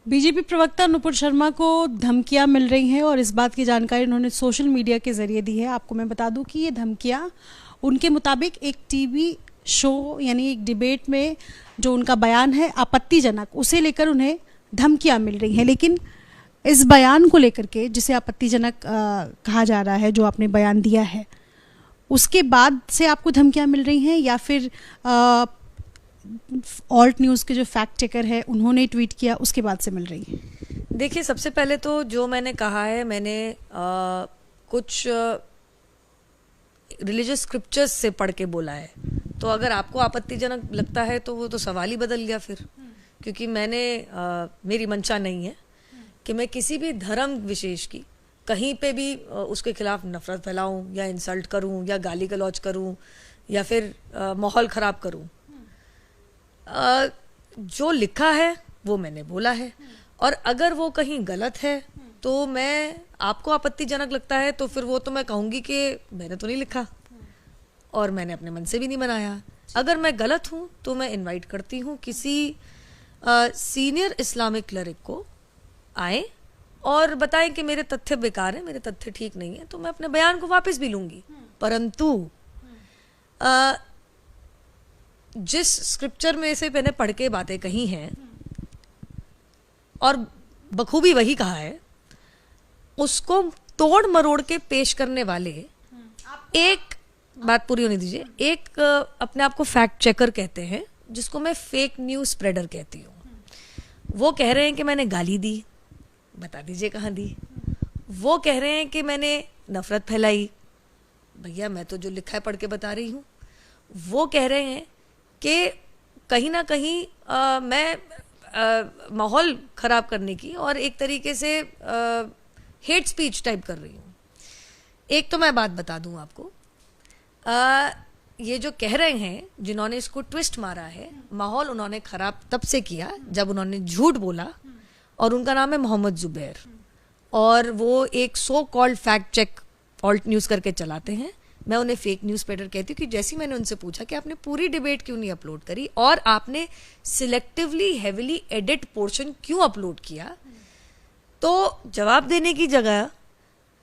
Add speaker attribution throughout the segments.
Speaker 1: BJP प्रवक्ता नुपुर शर्मा को धमकियां मिल रही हैं और इस बात की जानकारी उन्होंने सोशल मीडिया के जरिए दी है। आपको मैं बता दूं कि ये धमकियां उनके मुताबिक एक टीवी शो यानी एक डिबेट में जो उनका बयान है आपत्तिजनक, उसे लेकर उन्हें धमकियां मिल रही हैं। लेकिन इस बयान को लेकर के, जिसे आपत्तिजनक कहा जा रहा है, जो आपने बयान दिया है, उसके बाद से आपको धमकियां मिल रही हैं या फिर ऑल्ट न्यूज़ के जो फैक्ट चेकर है उन्होंने ट्वीट किया उसके बाद से मिल रही है?
Speaker 2: देखिए, सबसे पहले तो जो मैंने कहा है, मैंने कुछ रिलीजियस स्क्रिप्चर्स से पढ़ के बोला है। तो अगर आपको आपत्तिजनक लगता है तो वो तो सवाल ही बदल गया फिर, क्योंकि मेरी मंशा नहीं है कि मैं किसी भी धर्म विशेष की कहीं पे भी उसके खिलाफ नफरत फैलाऊं या इंसल्ट करूं या गाली गलौज करूं या फिर माहौल ख़राब करूं। जो लिखा है वो मैंने बोला है, और अगर वो कहीं गलत है तो आपको आपत्तिजनक लगता है तो फिर वो तो मैं कहूँगी कि मैंने तो नहीं लिखा और मैंने अपने मन से भी नहीं बनाया। अगर मैं गलत हूँ तो मैं इनवाइट करती हूँ किसी सीनियर इस्लामिक क्लरिक को आए और बताएं कि मेरे तथ्य बेकार हैं, मेरे तथ्य ठीक नहीं है, तो मैं अपने बयान को वापस भी लूँगी। परंतु जिस स्क्रिप्चर में से मैंने पढ़ के बातें कही हैं और बखूबी वही कहा है, उसको तोड़ मरोड़ के पेश करने वाले, एक बात पूरी होने दीजिए, एक अपने आप को फैक्ट चेकर कहते हैं, जिसको मैं फेक न्यूज़ स्प्रेडर कहती हूँ। वो कह रहे हैं कि मैंने गाली दी, बता दीजिए कहाँ दी। वो कह रहे हैं कि मैंने नफरत फैलाई, भैया मैं तो जो लिखा है पढ़ के बता रही हूँ। वो कह रहे हैं कि कहीं ना कहीं मैं माहौल ख़राब करने की और एक तरीके से हेट स्पीच टाइप कर रही हूँ। एक तो मैं बात बता दूँ आपको, ये जो कह रहे हैं, जिन्होंने इसको ट्विस्ट मारा है, माहौल उन्होंने ख़राब तब से किया जब उन्होंने झूठ बोला, और उनका नाम है मोहम्मद जुबैर, और वो एक so called fact check Alt News करके चलाते हैं। मैं उन्हें फेक न्यूज़ स्प्रेडर कहती हूँ कि जैसे मैंने उनसे पूछा कि आपने पूरी डिबेट क्यों नहीं अपलोड करी और आपने सिलेक्टिवली हेविली एडिट पोर्शन क्यों अपलोड किया, तो जवाब देने की जगह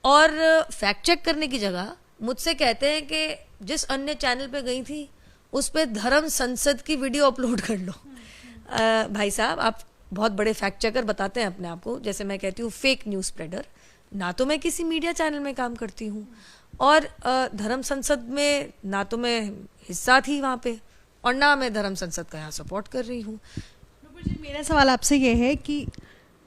Speaker 2: और फैक्ट चेक करने की जगह मुझसे कहते हैं कि जिस अन्य चैनल पे गई थी उस पे धर्म संसद की वीडियो अपलोड कर लो। भाई साहब, आप बहुत बड़े फैक्ट चेकर बताते हैं अपने आप को, जैसे मैं कहती हूँ फेक न्यूज़ स्प्रेडर। ना तो मैं किसी मीडिया चैनल में काम करती हूँ और धर्म संसद में ना तो मैं हिस्सा थी वहाँ पे, और ना मैं धर्म संसद का यहाँ सपोर्ट कर रही हूँ।
Speaker 1: मेरा सवाल आपसे ये है कि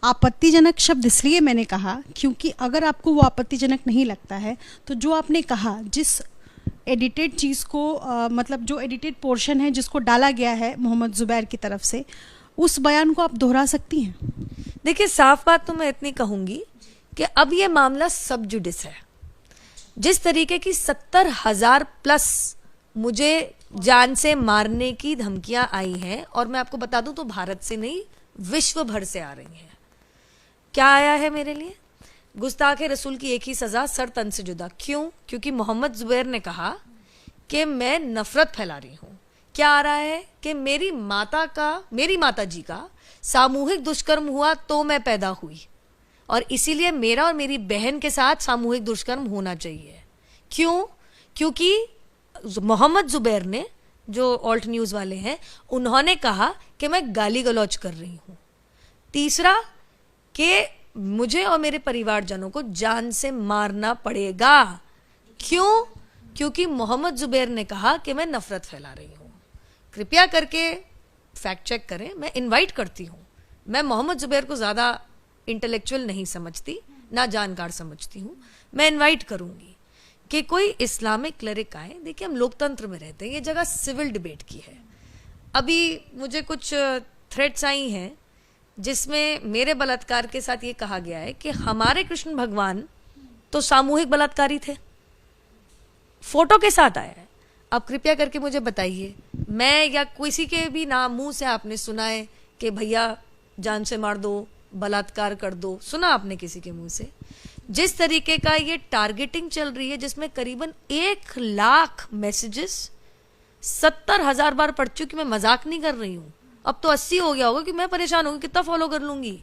Speaker 1: आपत्तिजनक शब्द इसलिए मैंने कहा क्योंकि अगर आपको वो आपत्तिजनक नहीं लगता है तो जो आपने कहा, जिस एडिटेड चीज़ को मतलब जो एडिटेड पोर्शन है जिसको डाला गया है मोहम्मद जुबैर की तरफ से, उस बयान को आप दोहरा सकती हैं?
Speaker 2: देखिए, साफ बात तो मैं इतनी कहूँगी कि अब ये मामला सब जुडिस है। जिस तरीके की 70,000 प्लस मुझे जान से मारने की धमकियां आई हैं, और मैं आपको बता दूं तो भारत से नहीं विश्व भर से आ रही हैं। क्या आया है मेरे लिए? गुस्ताखे रसूल की एक ही सजा, सर तन से जुदा। क्यों? क्योंकि मोहम्मद जुबैर ने कहा कि मैं नफरत फैला रही हूँ। क्या आ रहा है कि मेरी माता जी का सामूहिक दुष्कर्म हुआ तो मैं पैदा हुई, और इसीलिए मेरा और मेरी बहन के साथ सामूहिक दुष्कर्म होना चाहिए। क्यों? क्योंकि मोहम्मद जुबैर ने, जो ऑल्ट न्यूज़ वाले हैं, उन्होंने कहा कि मैं गाली गलौज कर रही हूँ। तीसरा, कि मुझे और मेरे परिवारजनों को जान से मारना पड़ेगा। क्यों? क्योंकि मोहम्मद जुबैर ने कहा कि मैं नफरत फैला रही हूँ। कृपया करके फैक्ट चेक करें, मैं इनवाइट करती हूँ। मैं मोहम्मद जुबैर को ज़्यादा इंटेलेक्चुअल नहीं समझती, ना जानकार समझती हूँ। मैं इनवाइट करूँगी कि कोई इस्लामिक क्लरिक आए। देखिए, हम लोकतंत्र में रहते हैं, ये जगह सिविल डिबेट की है। अभी मुझे कुछ थ्रेड्स आई हैं जिसमें मेरे बलात्कार के साथ ये कहा गया है कि हमारे कृष्ण भगवान तो सामूहिक बलात्कारी थे, फोटो के साथ आया है। अब कृपया करके मुझे बताइए, मैं या किसी के भी नाम मुंह से आपने सुना है कि भैया जान से मार दो, बलात्कार कर दो? सुना आपने किसी के मुंह से? जिस तरीके का ये टारगेटिंग चल रही है, जिसमें करीबन 1 लाख मैसेजेस 70,000 बार पढ़ चुकी, मैं मजाक नहीं कर रही हूँ। अब तो 80 हो गया होगा कि मैं परेशान होंगी, कितना फॉलो कर लूंगी।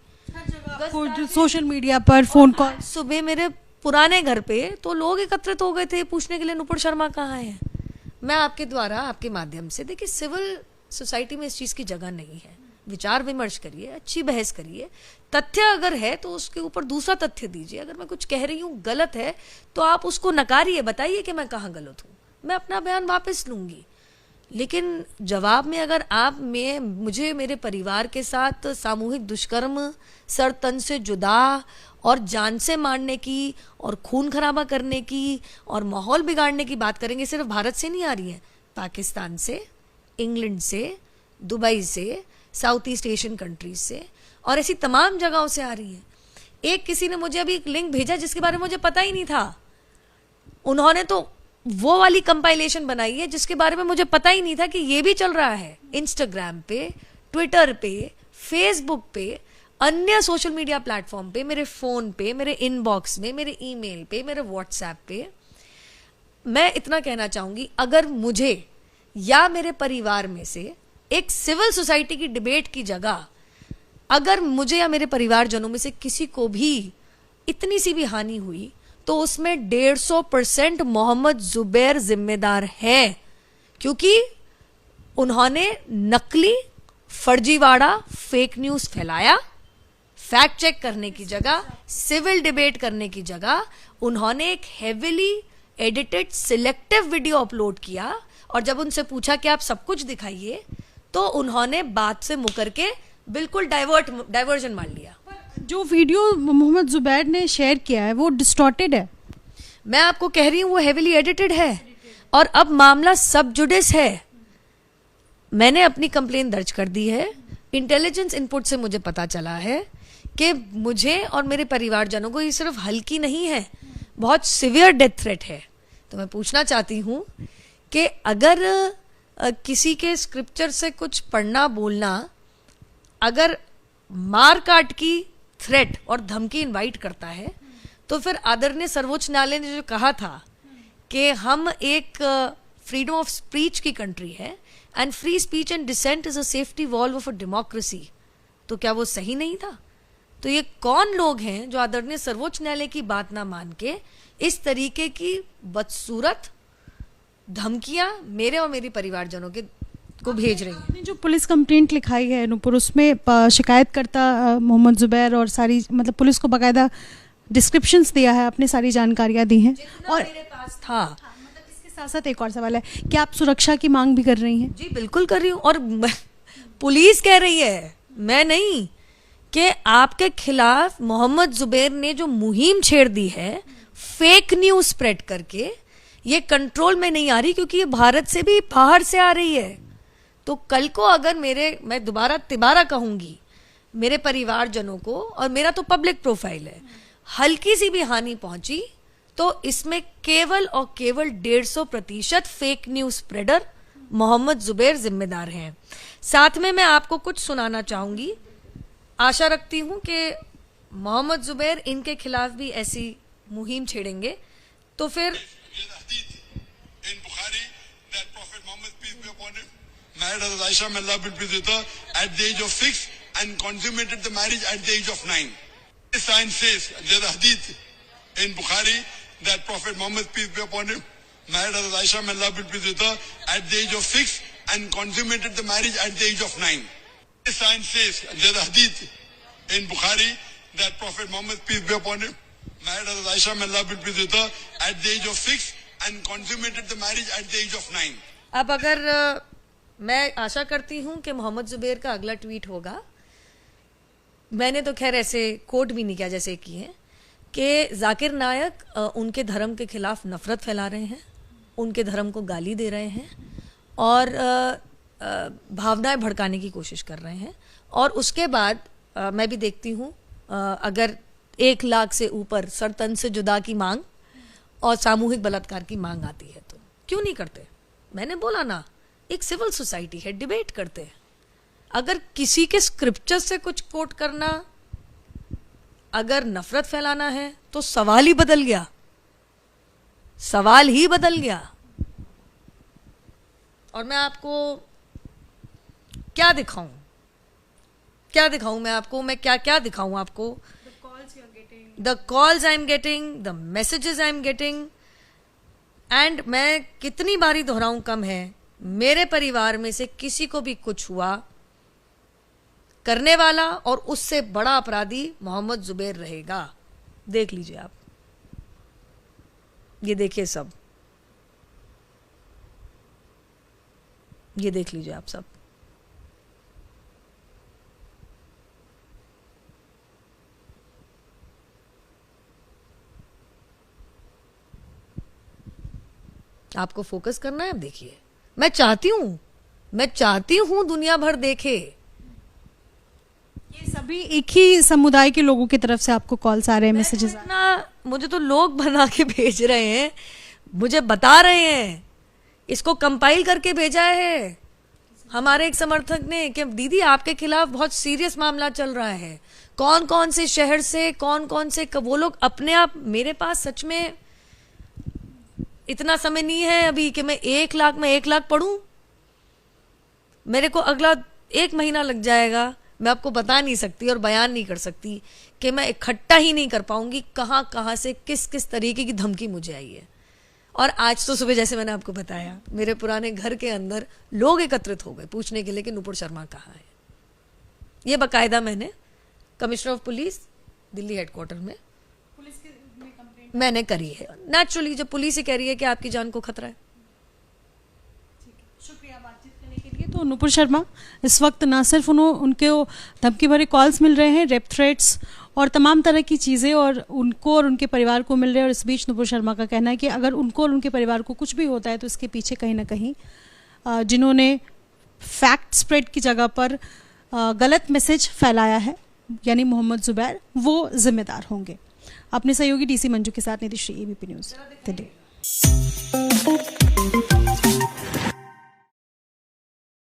Speaker 1: सोशल मीडिया पर फोन कॉल।
Speaker 2: सुबह मेरे पुराने घर पे तो लोग एकत्रित हो गए थे पूछने के लिए नुपुर शर्मा कहाँ है। मैं आपके द्वारा, आपके माध्यम से, देखिए सिविल सोसाइटी में इस चीज की जगह नहीं है। विचार विमर्श करिए, अच्छी बहस करिए, तथ्य अगर है तो उसके ऊपर दूसरा तथ्य दीजिए। अगर मैं कुछ कह रही हूँ गलत है तो आप उसको नकारिए, बताइए कि मैं कहाँ गलत हूँ, मैं अपना बयान वापस लूंगी। लेकिन जवाब में अगर आप मुझे मेरे परिवार के साथ सामूहिक दुष्कर्म, सर तन से जुदा और जान से मारने की और खून खराबा करने की और माहौल बिगाड़ने की बात करेंगे, सिर्फ भारत से नहीं आ रही है, पाकिस्तान से, इंग्लैंड से, दुबई से, साउथ ईस्ट एशियन कंट्रीज से और ऐसी तमाम जगहों से आ रही है। एक किसी ने मुझे अभी एक लिंक भेजा जिसके बारे में मुझे पता ही नहीं था। उन्होंने तो वो वाली कंपाइलेशन बनाई है जिसके बारे में मुझे पता ही नहीं था कि ये भी चल रहा है। इंस्टाग्राम पे, ट्विटर पे, फेसबुक पे, अन्य सोशल मीडिया प्लेटफॉर्म पे, मेरे फोन पे, मेरे इनबॉक्स में, मेरे ईमेल पे, मेरे व्हाट्सएप पे। मैं इतना कहना चाहूंगी, अगर मुझे या मेरे परिवार में से एक सिविल सोसाइटी की डिबेट की जगह अगर मुझे या मेरे परिवारजनों में से किसी को भी इतनी सी भी हानि हुई तो उसमें 150% मोहम्मद जुबैर जिम्मेदार है, क्योंकि उन्होंने नकली, फर्जीवाड़ा, फेक न्यूज फैलाया। फैक्ट चेक करने की जगह, सिविल डिबेट करने की जगह उन्होंने एक heavily edited selective video upload किया और जब उनसे पूछा कि आप सब कुछ दिखाइए तो उन्होंने बात से मुकर के बिल्कुल डाइवर्जन मार लिया।
Speaker 1: जो वीडियो मोहम्मद जुबैर ने शेयर किया है वो डिस्टॉर्टेड है।
Speaker 2: मैं आपको कह रही हूं वो हेविली एडिटेड है और अब मामला सब जुडिस है। मैंने अपनी कंप्लेन दर्ज कर दी है। इंटेलिजेंस इनपुट से मुझे पता चला है कि मुझे और मेरे परिवारजनों को ये सिर्फ हल्की नहीं है, बहुत सिवियर डेथ थ्रेट है। तो मैं पूछना चाहती हूं कि अगर किसी के स्क्रिप्चर से कुछ पढ़ना बोलना अगर मार काट की थ्रेट और धमकी इनवाइट करता है तो फिर आदरणीय सर्वोच्च न्यायालय ने जो कहा था कि हम एक फ्रीडम ऑफ स्पीच की कंट्री है and free speech and dissent is a safety valve of a democracy, तो क्या वो सही नहीं था? तो ये कौन लोग हैं जो आदरणीय सर्वोच्च न्यायालय की बात ना मान के इस तरीके की बदसूरत धमकियां मेरे और मेरे परिवारजनों के को भेज रही है?
Speaker 1: जो पुलिस कंप्लेंट लिखाई है नुपुर, उसमें शिकायतकर्ता मोहम्मद जुबैर और सारी मतलब पुलिस को बाकायदा डिस्क्रिप्शंस दिया है, अपनी सारी जानकारियां दी हैं और
Speaker 2: मेरे पास था।
Speaker 1: मतलब इसके साथ साथ एक और सवाल है, क्या आप सुरक्षा की मांग भी कर रही हैं?
Speaker 2: जी बिल्कुल कर रही हूँ और पुलिस कह रही है, मैं नहीं, कि आपके खिलाफ मोहम्मद जुबैर ने जो मुहिम छेड़ दी है फेक न्यूज स्प्रेड करके, ये कंट्रोल में नहीं आ रही क्योंकि ये भारत से भी बाहर से आ रही है। तो कल को अगर मैं दोबारा तिबारा कहूंगी, मेरे परिवारजनों को, और मेरा तो पब्लिक प्रोफाइल है, हल्की सी भी हानि पहुंची तो इसमें केवल और केवल 150% fake news spreader Mohammed Zubair जिम्मेदार हैं। साथ में मैं आपको कुछ सुनाना चाहूंगी। आशा रखती हूं कि मोहम्मद जुबैर इनके खिलाफ भी ऐसी मुहिम छेड़ेंगे तो फिर
Speaker 3: married as Aisha may Allah be pleased with her at the age of 6 and consummated the marriage at the age of 9. This sign says, there's a hadith in Bukhari that Prophet Muhammad peace be upon him married as Aisha may Allah be pleased with her at the age of 6 and consummated the marriage at the age of 9. This sign says, there's a hadith in Bukhari that Prophet Muhammad peace be upon him married as Aisha may Allah be pleased with her at the age of 6 and consummated the marriage at the age of 9.
Speaker 2: अब अगर मैं आशा करती हूं कि मोहम्मद जुबैर का अगला tweet होगा, मैंने तो खैर ऐसे कोट भी नहीं किया जैसे किए हैं, कि जाकिर नायक उनके धर्म के खिलाफ नफरत फैला रहे हैं, उनके धर्म को गाली दे रहे हैं और भावनाएं भड़काने की कोशिश कर रहे हैं। और उसके बाद मैं भी देखती हूँ अगर 1 लाख से ऊपर सरतन से जुदा की मांग और सामूहिक बलात्कार की मांग आती है तो क्यों नहीं करते? मैंने बोला ना, एक सिविल सोसाइटी है, डिबेट करते हैं। अगर किसी के स्क्रिप्चर से कुछ कोट करना अगर नफरत फैलाना है तो सवाल ही बदल गया, सवाल ही बदल गया। और मैं आपको क्या दिखाऊं? क्या दिखाऊं मैं आपको, मैं क्या क्या दिखाऊं आपको? The calls I am getting, the messages I am getting, and मैं कितनी बारी दोहराऊं कम है, मेरे परिवार में से किसी को भी कुछ हुआ, करने वाला और उससे बड़ा अपराधी मोहम्मद जुबैर रहेगा। देख लीजिए आप, ये देखिए सब, ये देख लीजिए आप सब। आपको फोकस करना है, अब देखिए। मैं चाहती हूं दुनिया भर देखे।
Speaker 1: ये सभी एक ही समुदाय के लोगों की तरफ से आपको कॉल्स आ रहे हैं, मैसेजेस आ रहे हैं?
Speaker 2: मुझे तो लोग बना के भेज रहे हैं, मुझे बता रहे हैं, इसको कंपाइल करके भेजा है हमारे एक समर्थक ने कि दीदी आपके खिलाफ बहुत सीरियस मामला चल रहा है, कौन कौन से शहर से, कौन कौन से, वो लोग अपने आप। मेरे पास सच में इतना समय नहीं है अभी कि मैं 1 लाख पढ़ूं। मेरे को अगला 1 महीना लग जाएगा, मैं आपको बता नहीं सकती और बयान नहीं कर सकती कि मैं इकट्ठा ही नहीं कर पाऊंगी कहाँ कहाँ से किस किस तरीके की धमकी मुझे आई है। और आज तो सुबह जैसे मैंने आपको बताया, मेरे पुराने घर के अंदर लोग एकत्रित हो गए पूछने के लिए कि नुपुर शर्मा कहाँ है। ये बाकायदा मैंने commissioner of police Delhi headquarter में मैंने करी है। नेचुरली जब पुलिस ही कह रही है कि आपकी जान को खतरा है।
Speaker 1: शुक्रिया बातचीत करने के लिए। तो नुपुर शर्मा इस वक्त ना सिर्फ उनके धमकी भरे कॉल्स मिल रहे हैं, रेप थ्रेट्स और तमाम तरह की चीज़ें और उनको और उनके परिवार को मिल रहे हैं, और इस बीच नुपुर शर्मा का कहना है कि अगर उनको और उनके परिवार को कुछ भी होता है तो इसके पीछे कहीं ना कहीं जिन्होंने फैक्ट स्प्रेड की जगह पर गलत मैसेज फैलाया है, यानी मोहम्मद जुबैर, वो जिम्मेदार होंगे। अपने सहयोगी डीसी मंजू के साथ निधिश्री, एबीपी न्यूज़ दिल्ली।